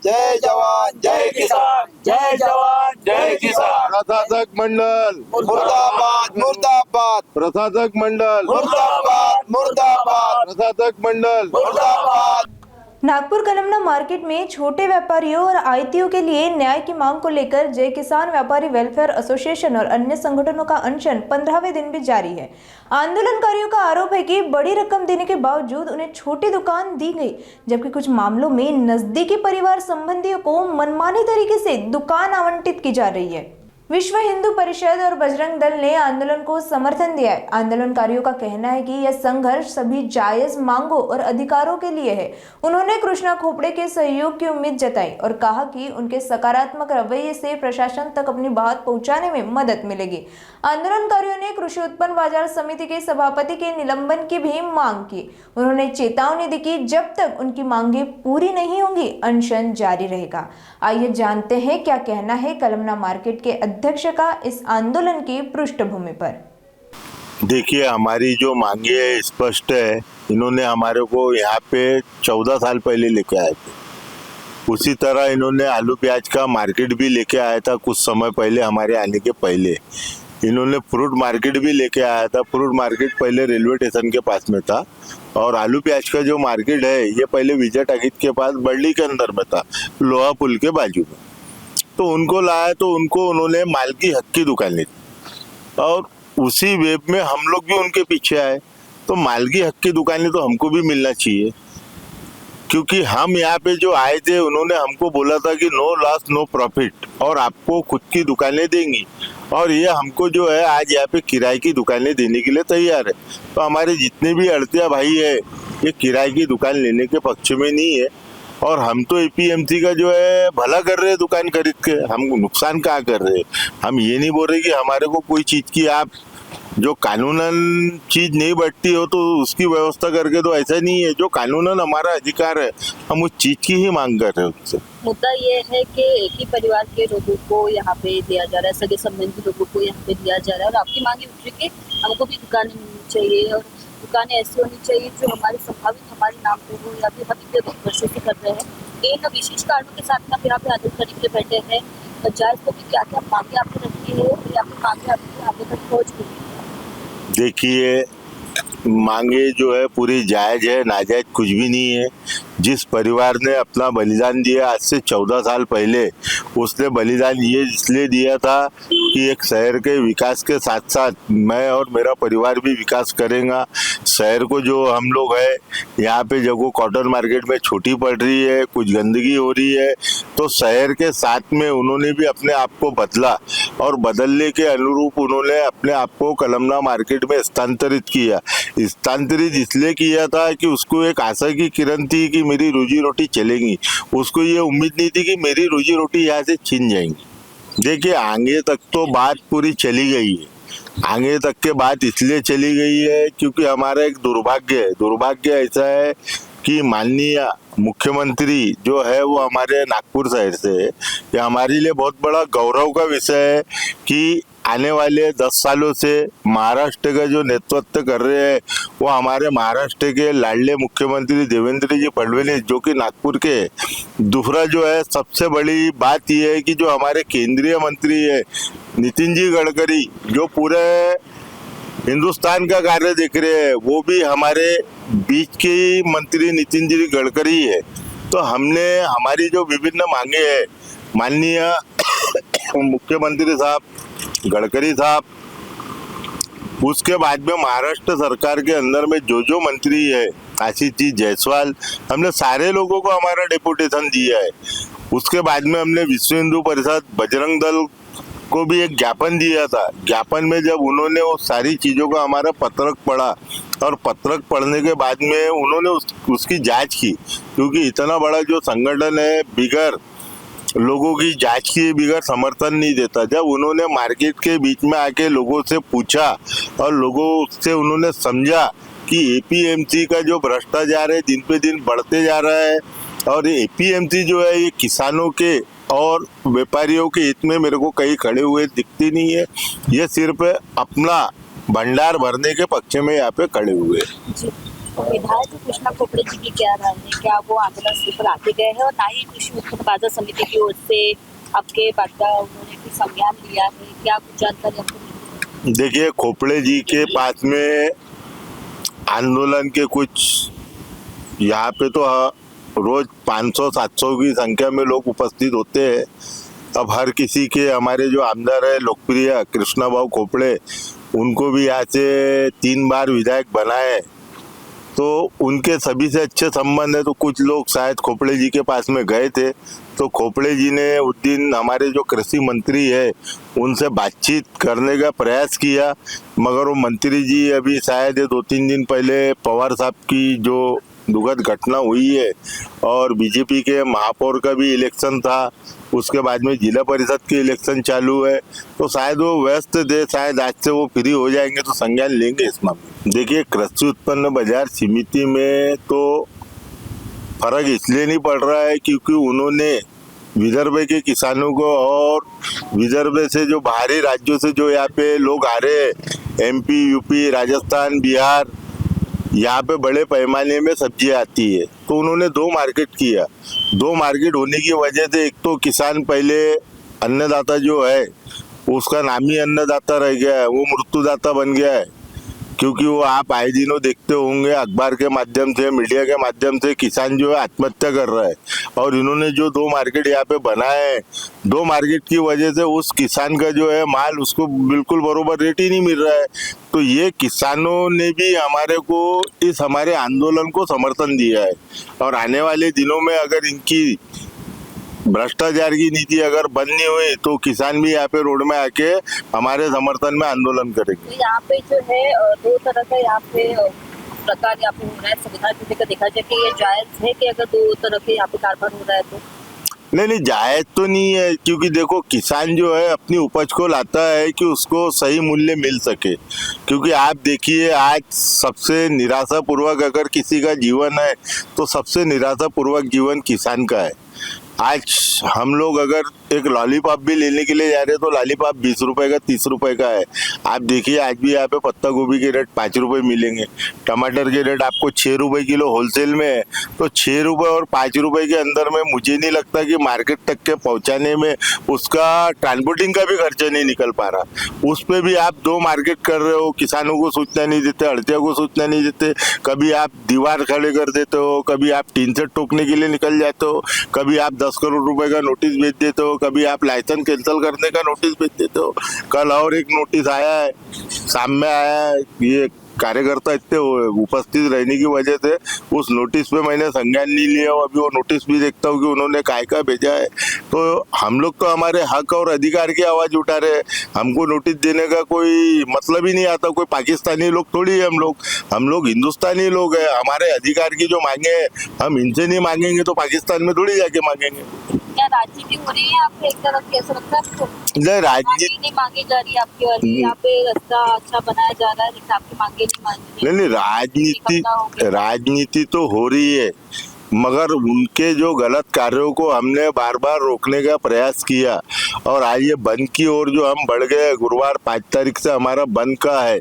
जय जवान जय किसान, जय जवान जय किसान। प्रशासक मंडल मुर्दाबाद मुर्दाबाद, प्रशासक मंडल मुर्दाबाद मुर्दाबाद, प्रशासक मंडल मुर्दाबाद। नागपुर कलमना मार्केट में छोटे व्यापारियों और आढ़तियों के लिए न्याय की मांग को लेकर जय किसान व्यापारी वेलफेयर एसोसिएशन और अन्य संगठनों का अनशन 15वें दिन भी जारी है। आंदोलनकारियों का आरोप है कि बड़ी रकम देने के बावजूद उन्हें छोटी दुकान दी गई, जबकि कुछ मामलों में नजदीकी परिवार संबंधियों को मनमानी तरीके से दुकान आवंटित की जा रही है। विश्व हिंदू परिषद और बजरंग दल ने आंदोलन को समर्थन दिया है। आंदोलनकारियों का कहना है कि यह संघर्ष सभी जायज मांगों और अधिकारों के लिए है। उन्होंने कृष्णा खोपड़े के सहयोग की उम्मीद जताई और कहा कि उनके सकारात्मक रवैये से प्रशासन तक अपनी बात पहुंचाने में मदद मिलेगी। आंदोलनकारियों ने कृषि उत्पन्न बाजार समिति के सभापति के निलंबन की भी मांग की। उन्होंने चेतावनी दी कि जब तक उनकी मांगे पूरी नहीं होंगी अनशन जारी रहेगा। आइए जानते हैं क्या कहना है कलमना मार्केट के अध्यक्ष का इस आंदोलन की पृष्ठभूमि पर। देखिए, हमारी जो मांगे है स्पष्ट है। इन्होंने हमारे को यहाँ पे 14 साल पहले लेके आए थे। उसी तरह इन्होंने आलू प्याज का मार्केट भी लेके आया था कुछ समय पहले, हमारे आने के पहले। इन्होंने फ्रूट मार्केट भी लेके आया था। फ्रूट मार्केट पहले रेलवे स्टेशन के पास में था और आलू प्याज का जो मार्केट है ये पहले विजय टाकिज के पास बर्ली के अंदर में था, लोहा पुल के बाजू में। तो उनको लाया तो उनको उन्होंने माल की हक की दुकान ली और उसी वेब में हम लोग भी उनके पीछे आए। तो माल की हक की दुकानें तो हमको भी मिलना चाहिए, क्योंकि हम यहाँ पे जो आए थे उन्होंने हमको बोला था कि नो लॉस नो प्रॉफिट और आपको खुद की दुकानें देंगी, और ये हमको जो है आज यहाँ पे किराए की दुकानें देने के लिए तैयार है। तो हमारे जितने भी अड़तिया भाई है ये किराए की दुकान लेने के पक्ष में नहीं है, और हम तो एपीएमसी का जो है भला कर रहे हैं दुकान खरीद के, हम नुकसान कहाँ कर रहे हैं। हम ये नहीं बोल रहे कि हमारे को कोई चीज की आप जो कानूनन चीज नहीं बढ़ती हो तो उसकी व्यवस्था करके, तो ऐसा नहीं है। जो कानूनन हमारा अधिकार है हम उस चीज की ही मांग कर रहे हैं उससे। मुद्दा ये है कि एक ही परिवार के लोगों को यहाँ पे दिया जा रहा है, सगे संबंधी लोगों को यहाँ पे दिया जा रहा है, और आपकी मांग उठ रही कि हमको भी दुकानें मिलनी चाहिए और दुकानें ऐसी होनी चाहिए जो हमारे संभावित हमारे नाम पे हो, या फिर हम इतने वर्षों से कर रहे हैं। इन विशेष कारणों के साथ आप यहाँ पे आंदोलन करने के लिए बैठे हैं। जायज को भी क्या क्या मांगे आपने रखी है या फिर मांगे आपकी आगे तक पहुँच गई? देखिए, मांगे जो है पूरी जायज है, नाजायज कुछ भी नहीं है। जिस परिवार ने अपना बलिदान दिया आज से 14 साल पहले, उसने बलिदान ये इसलिए दिया था कि एक शहर के विकास के साथ साथ मैं और मेरा परिवार भी विकास करेगा। शहर को जो हम लोग है यहाँ पे जगह कॉटन मार्केट में छोटी पड़ रही है, कुछ गंदगी हो रही है, तो शहर के साथ में उन्होंने भी अपने आप को बदला और बदलने के अनुरूप उन्होंने अपने आप को कलमना मार्केट में स्थानांतरित किया। स्थानांतरित इसलिए किया था कि उसको एक आशा की किरण थी कि मेरी रोजी रोटी चलेगी। उसको ये उम्मीद नहीं थी कि मेरी रोजी रोटी यहाँ से छीन जाएंगी। देखिए, आगे तक तो बात पूरी चली गई है। आगे तक के बात इसलिए चली गई है क्योंकि हमारा एक दुर्भाग्य है। दुर्भाग्य ऐसा है कि माननीय मुख्यमंत्री जो है वो हमारे नागपुर शहर से है। ये हमारे लिए बहुत बड़ा गौरव का विषय है कि आने वाले 10 सालों से महाराष्ट्र का जो नेतृत्व कर रहे हैं वो हमारे महाराष्ट्र के लाडले मुख्यमंत्री देवेंद्र जी फडणवीस, जो कि नागपुर के। दूसरा जो है सबसे बड़ी बात ये है कि जो हमारे केंद्रीय मंत्री है नितिन जी गडकरी, जो पूरे हिंदुस्तान का कार्य देख रहे हैं, वो भी हमारे बीच के ही मंत्री नितिन जी गडकरी है। तो हमने हमारी जो विभिन्न मांगे हैं माननीय मुख्यमंत्री साहब गडकरी साहब, उसके बाद में महाराष्ट्र सरकार के अंदर में जो जो मंत्री है आशीष जी जायसवाल, हमने सारे लोगों को हमारा डेपुटेशन दिया है। उसके बाद में हमने विश्व हिंदू परिषद बजरंग दल को भी एक ज्ञापन दिया था। ज्ञापन में जब उन्होंने वो सारी चीजों का हमारा पत्रक पढ़ा और पत्रक पढ़ने के बाद में उन्होंने उसकी जांच की, क्योंकि इतना बड़ा जो संगठन है बिगर लोगों की जांच किए बिगर समर्थन नहीं देता। जब उन्होंने मार्केट के बीच में आके लोगों से पूछा और लोगों से उन्होंने समझा कि एपीएमसी का जो भ्रष्टाचार है दिन पे दिन बढ़ते जा रहा है, और एपीएमसी जो है ये किसानों के और व्यापारियों के हित में मेरे को कहीं खड़े हुए दिखती नहीं है। ये सिर्फ अपना भंडार भरने के पक्ष में यहाँ पे खड़े हुए। विधायक कृष्णा खोपड़े जी की क्या राय है? क्या वो आंदोलन स्थल पर आके गए हैं और ना ही कृषि उत्पन्न बाजार समिति की ओर से आपके बाटा उन्होंने भी संज्ञान लिया है? क्या कुछ जानकारी आपको मिली है? देखिए, खोपड़े जी के पास में आंदोलन के कुछ यहाँ पे तो रोज 500-700 की संख्या में लोग उपस्थित होते हैं। अब हर किसी के, हमारे जो आमदार है लोकप्रिय कृष्णा भाऊ खोपड़े, उनको भी यहाँ से 3 बार विधायक बनाए, तो उनके सभी से अच्छे संबंध है। तो कुछ लोग शायद खोपड़े जी के पास में गए थे, तो खोपड़े जी ने उस दिन हमारे जो कृषि मंत्री है उनसे बातचीत करने का प्रयास किया, मगर वो मंत्री जी अभी शायद 2-3 दिन पहले पवार साहब की जो दुखद घटना हुई है और बीजेपी के महापौर का भी इलेक्शन था, उसके बाद में जिला परिषद के इलेक्शन चालू है, तो शायद वो व्यस्त थे। शायद आज से वो फ्री हो जाएंगे तो संज्ञान लेंगे इस मामले। देखिए, कृषि उत्पन्न बाजार समिति में तो फर्क इसलिए नहीं पड़ रहा है क्योंकि उन्होंने विदर्भ के किसानों को और विदर्भ से जो बाहरी राज्यों से जो यहाँ पे लोग आ रहे हैं, MP, UP, राजस्थान, बिहार, यहाँ पे बड़े पैमाने में सब्जियां आती है, तो उन्होंने 2 मार्केट किया। 2 मार्केट होने की वजह से एक तो किसान पहले अन्नदाता जो है उसका नाम ही अन्नदाता रह गया है, वो मृत्युदाता बन गया है, क्योंकि वो आप आए दिनों देखते होंगे अखबार के माध्यम से, मीडिया के माध्यम से किसान जो है आत्महत्या कर रहा है। और इन्होंने जो 2 मार्केट यहाँ पे बनाए हैं, 2 मार्केट की वजह से उस किसान का जो है माल उसको बिल्कुल बरोबर रेट ही नहीं मिल रहा है। तो ये किसानों ने भी हमारे को इस हमारे आंदोलन को समर्थन दिया है, और आने वाले दिनों में अगर इनकी भ्रष्टाचार की नीति अगर बंद नहीं हुई तो किसान भी यहाँ पे रोड में आके हमारे समर्थन में आंदोलन करेंगे। तो यहाँ पे जो है 2 तरह का यहाँ पे प्रकार यहाँ पे हो रहा है। संविधान को लेकर देखा जाए कि ये जायज है कि अगर 2 तरह के यहाँ पे कारोबार हो रहा है तो? नहीं, जायज तो नहीं है, क्योंकि देखो किसान जो है अपनी उपज को लाता है कि उसको सही मूल्य मिल सके। क्योंकि आप देखिए, आज सबसे निराशापूर्वक अगर किसी का जीवन है तो सबसे निराशापूर्वक जीवन किसान का है। आज हम लोग अगर एक लॉलीपॉप भी लेने के लिए जा रहे हैं तो लॉलीपॉप 20 रुपए का, 30 रुपए का है। आप देखिए, आज भी यहाँ पे पत्ता गोभी के रेट 5 रुपए मिलेंगे, टमाटर के रेट आपको 6 रुपए किलो होलसेल में है। तो 6 रुपए और 5 रुपए के अंदर में मुझे नहीं लगता कि मार्केट तक के पहुंचाने में उसका ट्रांसपोर्टिंग का भी खर्चा नहीं निकल पा रहा। उस पर भी आप 2 मार्केट कर रहे हो, किसानों को सूचना नहीं देते, अड़तिया को सूचना नहीं देते। कभी आप दीवार खड़े कर देते हो, कभी आप टीन सेट ठोकने के लिए निकल जाते हो, कभी आप 10 करोड़ रुपए का नोटिस भेज देते हो, कभी आप लाइसेंस कैंसिल करने का नोटिस भेज देते हो। कल और एक नोटिस आया है, सामने आया है, ये कार्यकर्ता इतने उपस्थित रहने की वजह से उस नोटिस पे मैंने संज्ञान नहीं लिया। अभी वो नोटिस भी देखता हूँ कि उन्होंने काय का भेजा है। तो हम लोग तो हमारे हक और अधिकार की आवाज उठा रहे हैं, हमको नोटिस देने का कोई मतलब ही नहीं आता। कोई पाकिस्तानी लोग थोड़ी है हम लोग हिंदुस्तानी लोग हैं। हमारे अधिकार की जो मांगे हैं हम इनसे नहीं मांगेंगे तो पाकिस्तान में थोड़ी जाके मांगेंगे। क्या राजनीति हो रही है आपको? एक तरफ कैसा लगता है आपको? नहीं, राजनीति नहीं मांगी जा रही है आपकी वाली, यहाँ पे रास्ता अच्छा बनाया जा रहा है लेकिन आपकी मांगे नहीं मानी। नहीं, राजनीति तो हो रही है, मगर उनके जो गलत कार्यों को हमने बार बार रोकने का प्रयास किया और आज ये बंद की ओर जो हम बढ़ गए। गुरुवार 5 तारीख से हमारा बंद का है,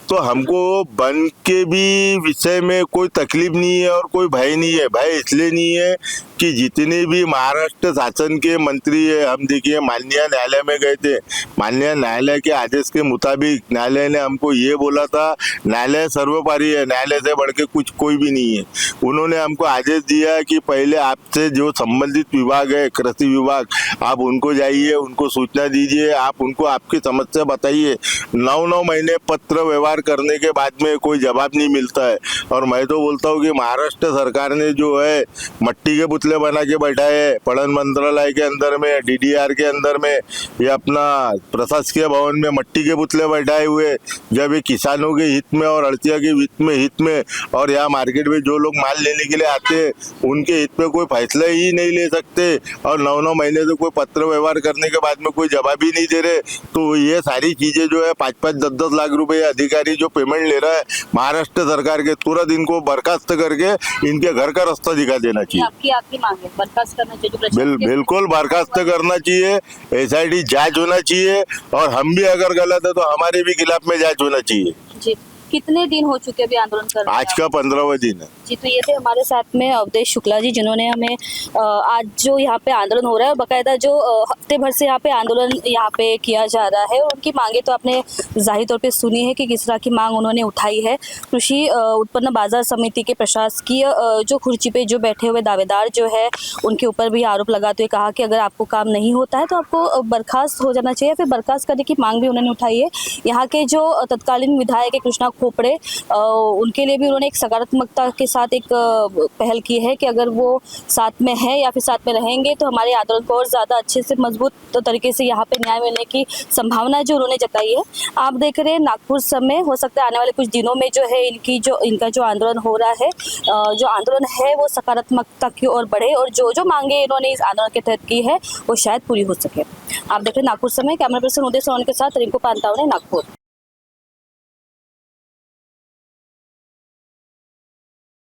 तो हमको बंद के भी विषय में कोई तकलीफ नहीं है और कोई भय नहीं है। भय इसलिए नहीं है कि जितने भी महाराष्ट्र शासन के मंत्री है, हम देखिए माननीय न्यायालय में गए थे, माननीय न्यायालय के आदेश के मुताबिक न्यायालय ने हमको ये बोला था, न्यायालय सर्वोपरि है, न्यायालय से बढ़ के कुछ कोई भी नहीं है। उन्होंने हमको आदेश दिया कि पहले आपसे जो संबंधित विभाग है, कृषि विभाग, आप उनको जाइए, उनको सूचना दीजिए, आप उनको आपकी समस्या बताइए। 9 महीने पत्र व्यवहार करने के बाद में कोई जवाब नहीं मिलता है। और मैं तो बोलता हूँ कि महाराष्ट्र सरकार ने जो है मट्टी के पुतले बना के बैठाए है, पणन मंत्रालय के अंदर में, DDR के अंदर में, ये अपना प्रशासकीय भवन में मट्टी के पुतले बैठाए हुए। जब ये किसानों के हित में और अड़तिया के हित में और यहाँ मार्केट में जो लोग माल लेने के लिए आते हैं उनके हित में कोई फैसला ही नहीं ले सकते और 9 महीने से कोई पत्र व्यवहार करने के बाद में कोई जवाब ही नहीं दे रहे, तो ये सारी चीजें जो है 5-5, 10-10 लाख रुपए अधिकारी जो पेमेंट ले रहा है महाराष्ट्र सरकार के, तुरंत इनको बर्खास्त करके इनके घर का रास्ता दिखा देना चाहिए। आपकी मांग है बर्खास्त करना चाहिए? बिल्कुल बर्खास्त करना चाहिए, SIT जांच होना चाहिए और हम भी अगर गलत है तो हमारे भी खिलाफ में जांच होना चाहिए। जी। कितने दिन हो चुके अभी आंदोलन कर रहे हैं आज का 15वां दिन है। जी? तो ये थे हमारे साथ में अवधेश शुक्ला जी, जिन्होंने हमें आज जो यहाँ पे आंदोलन हो रहा है, बाकायदा जो हफ्ते भर से यहाँ पे आंदोलन यहाँ पे किया जा रहा है, और उनकी मांगे तो आपने जाहिर तौर पे सुनी है कि किस तरह की मांग उन्होंने उठाई है। कृषि उत्पन्न बाजार समिति के प्रशासकीय जो खुर्ची पे जो बैठे हुए दावेदार जो है, उनके ऊपर भी आरोप लगाते हुए कहा कि अगर आपको काम नहीं होता है तो आपको बर्खास्त हो जाना चाहिए, फिर बर्खास्त करने की मांग भी उन्होंने उठाई है। यहाँ के जो तत्कालीन विधायक है कृष्णा खोपड़े, उनके लिए भी उन्होंने एक सकारात्मकता के साथ एक पहल की है कि अगर वो साथ में है या फिर साथ में रहेंगे तो हमारे आंदोलन को और ज़्यादा अच्छे से मजबूत तरीके से यहाँ पे न्याय मिलने की संभावना जो उन्होंने जताई है। आप देख रहे हैं नागपुर समय, हो सकता है आने वाले कुछ दिनों में जो है इनका जो आंदोलन हो रहा है, जो आंदोलन है वो सकारात्मकता की ओर बढ़े, और जो मांगे इन्होंने इस आंदोलन के तहत की है वो शायद पूरी हो सके। आप देख रहे हैं नागपुर समय, कैमरा पर्सन उदय सोन के साथ रिंकू पांतावने, नागपुर।